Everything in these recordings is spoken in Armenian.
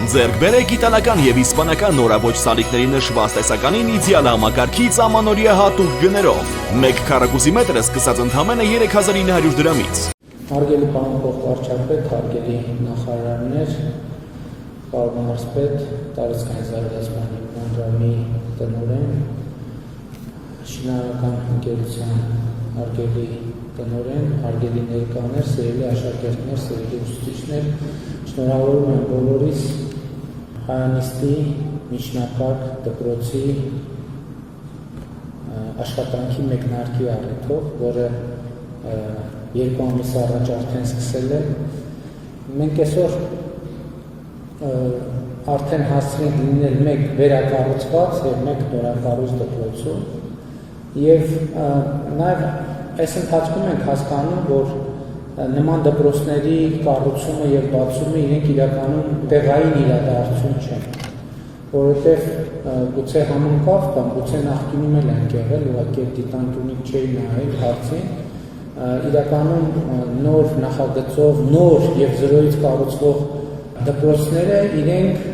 Ձեռք բերեք իտալական եւ իսպանական նորաոճ սալիկների նշված տեսականին իդեալ համակարգից ամանորյա հատուկ գներով։ 1 քառակուսի մետրը սկսած ընդամենը 3900 դրամից։ Հարգելի պարոն փոխվարչապետ, հարգելի նախարարներ, պարոն մարզպետ, տարածքային զարգացման կենտրոնի տնօրեն, շինարարական ընկերության հարգելի տնօրեն, հարգելի ներկաներ, սիրելի աշակերտներ, սիրելի ուսուցիչներ, շնորհավորում եմ բոլորիս Հայանիստի միջնակարգ դպրոցի աշխատանքի մեկնարկի առիթով, որը 2 ամիս առաջ արդեն սկսել է։ Մենք այսօր արդեն հասցրինք լինել 1 վերակառուցված եւ 1 նորակառույց դպրոցում եւ նաեւ այս ընթացքում ենք հասկանում, որ նման դպրոցների կառուցումը եւ բացումը իրենք իրականում տեղային իրադարձություն չեն, որովհետեւ գուցե համընկավ կամ գուցե նախկինում էլ են եղել, ուղղակի դիտանկյունից չէի նայել հարցին, իրականում նոր նախագծով, նոր եւ զրոյից կառուցվող դպրոցները իրենք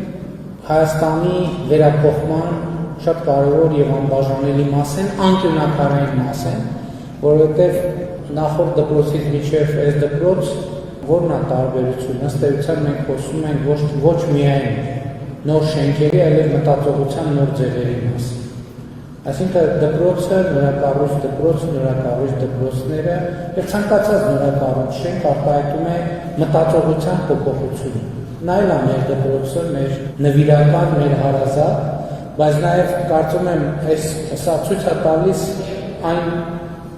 Հայաստանի վերափոխման շատ կարևոր եւ անբաժանելի մաս են, անկյունաքարային մաս են, որովհետեւ նախորդ դպրոցից մինչև այս դպրոց որն է տարբերությունը, ըստ էության մենք խոսում ենք ոչ միայն նոր շենքերի, այլև մտածողության նոր ձևերի մասին։ Այսինքն դպրոցը, նորակառույց դպրոց, նորակառույց դպրոցները եւ ցանկացած նորակառույց շենք արտահայտում է մտածողության փոփոխություն։ Նա էլ է մեր դպրոցը, մեր նվիրական, մեր հարազատ, բայց նաեւ կարծում եմ սա ցույց է տալիս այն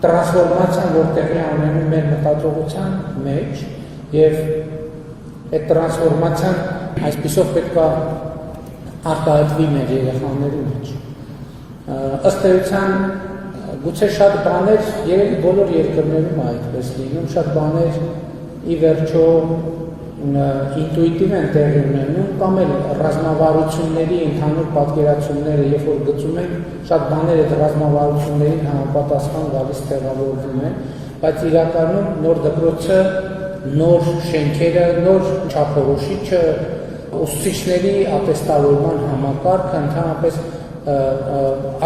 տրանսֆորմացիան, որ տեղի ունենում մեր մտածողության մեջ եւ այդ տրանսֆորմացիան այսպիսով պետք է արտահայտվի մեր երեխաների մեջ։ Ըստ էության գուցե շատ բաներ երևի բոլոր երկրներում այդպես լինում, շատ բաներ ի վերջո ինտուիտիվ են տեղի ունենում կամ էլ ռազմավարությունների ընդհանուր պատկերացումները, երբ որ գծում են, շատ բաներ այդ ռազմավարություններին համապատասխան գալիս տեղավորվում են, բայց իրականում նոր դպրոցը, նոր շենքերը, նոր չափորոշիչը, ուսուցիչների ատեստավորման համակարգը ընդհանրապես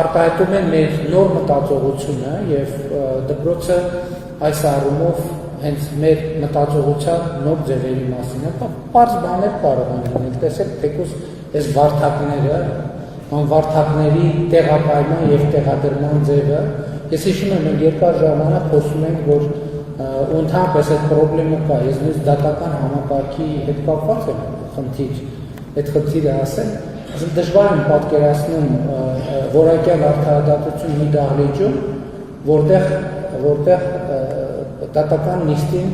արտահայտում են մեր նոր մտածողությունը եւ դպրոցը այս առումով հենց մեր մտածողության նոր ձևերի մասին է, պարզ բաներ կարող են լինել, տեսեք թեկուզ այս վարդակները, վարդակների տեղակայման եւ տեղադրման ձևը, ես հիշում եմ մենք երկար ժամանակ խոսում ենք, որ ընդհանրապես այդ խնդիրը կա, ես նույնիսկ դատական համակարգի հետ կապված եմ այդ խնդիրը ասել, դժվար եմ պատկերացնում որակյալ արդարադատություն մի դահլիճում, որտեղ դատական նիստին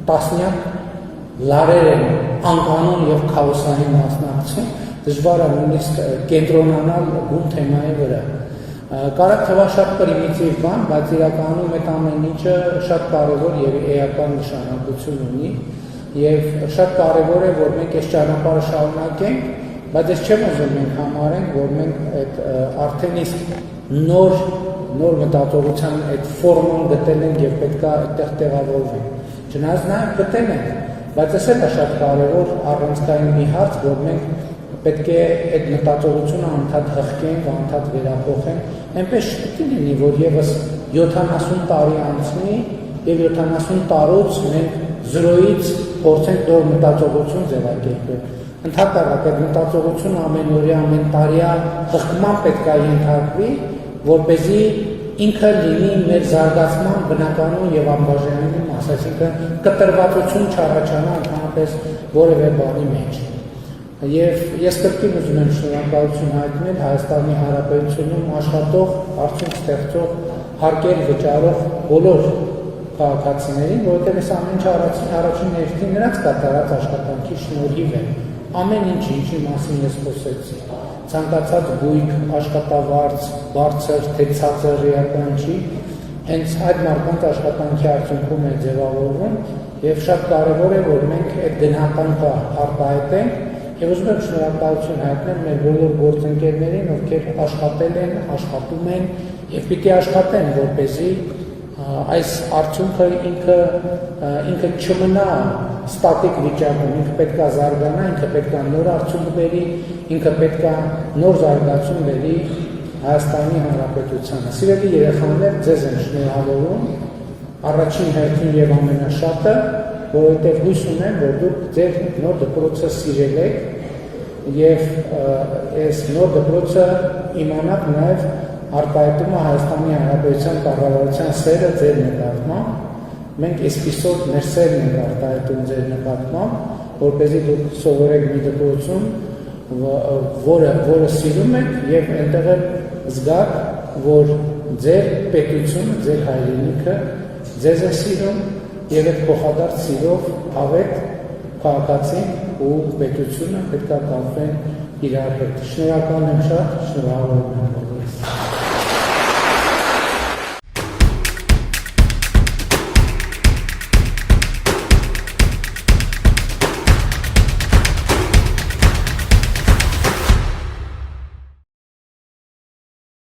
տասնյակ լարեր են անկանոն եւ քաոսային մասնակցում, դժվար է նույնիսկ կենտրոնանալ բուն թեմայի վրա։ Կարող թվա շատ պրիմիտիվ բան, բայց իրականում այդ ամեն ինչը շատ կարևոր եւ էական նշանակություն ունի եւ շատ կարևոր է, որ մենք այս ճանապարհը շարունակենք, բայց ես չեմ ուզում մենք համարենք, որ մենք այդ արդեն իսկ նոր մտածողության այդ ֆորման գտել ենք եւ պետք է այդտեղ տեղավորվենք։ Չնայած նաեւ գտել ենք, բայց այս է շատ կարևոր առանցքային մի հարց, որ մենք պետք է այդ մտածողությունը անդադ հղկենք, անդադ վերափոխենք, այնպես չպետք է լինի, որ եւս 70 տարի անցնի եւ 70 տարուց մենք զրոյից փորձենք նոր մտածողություն ձևակերպել։ Ընդհանրապես այդ մտածողությունը ամենօրյա, ամեն տարիա հղկման պետք է ենթարկվի, որպեսզի ինքը լինի մեր զարգացման բնականon եւ անբաժանելի մաս, այսինքն կտրվածություն չառաջանա ընդհանրապես որևէ բանի մեջ։ Եվ ես կրկին ուզում եմ շնորհակալություն հայտնել Հայաստանի Հանրապետությունում աշխատող, արդյունք ստեղծող, հարկեր վճարող բոլոր քաղաքացիներին, որովհետեւ այս ամեն ինչ առաջին հերթին նրանց կատարած աշխատանքի շնորհիվ է։ Ամեն ինչի մասին ես խոսեցի, ցանկացած գույք, աշխատավարձ, բարձր, թե ցածր էական չի, հենց այդ մարդկանց աշխատանքի արդյունքում է ձևավորվում եւ շատ կարեւոր է, որ մենք այդ գնահատանքը արտահայտենք եւ ուզում եմ շնորհակալություն հայտնել մեր բոլոր գործընկերներին, ովքեր աշխատել են, աշխատում են եւ պիտի աշխատեն, որպեսզի այս արդյունքը ինքը չմնա ստատիկ վիճակում, ինքը պետք է զարգանա, ինքը պետք է նոր արդյունք բերի, ինքը պետք է նոր զարգացում բերի Հայաստանի Հանրապետությանը։ Սիրելի երեխաներ, ձեզ եմ շնորհավորում առաջին հերթին եւ ամենաշատը, որովհետեւ հույս ունեմ, որ դուք ձեր նոր դպրոցը սիրել եք եւ այս նոր դպրոցը իմանաք նաեւ արտահայտում է Հայաստանի Հանրապետության կառավարության սերը ձեր նկատմամբ։ Մենք այսպիսով մեր սերն ենք արտահայտում ձեր նկատմամբ, որպեսզի դուք սովորեք մի դպրոցում, որը սիրում եք եւ այնտեղ զգաք, որ ձեր պետությունը, ձեր հայրենիքը ձեզ է սիրում եւ այդ փոխադարձ սիրով ավետ քաղաքացին ու պետությունը պետք է կապվեն իրար հետ։ Շնորհակալ եմ շատ, շնորհավորում եմ բոլորիս։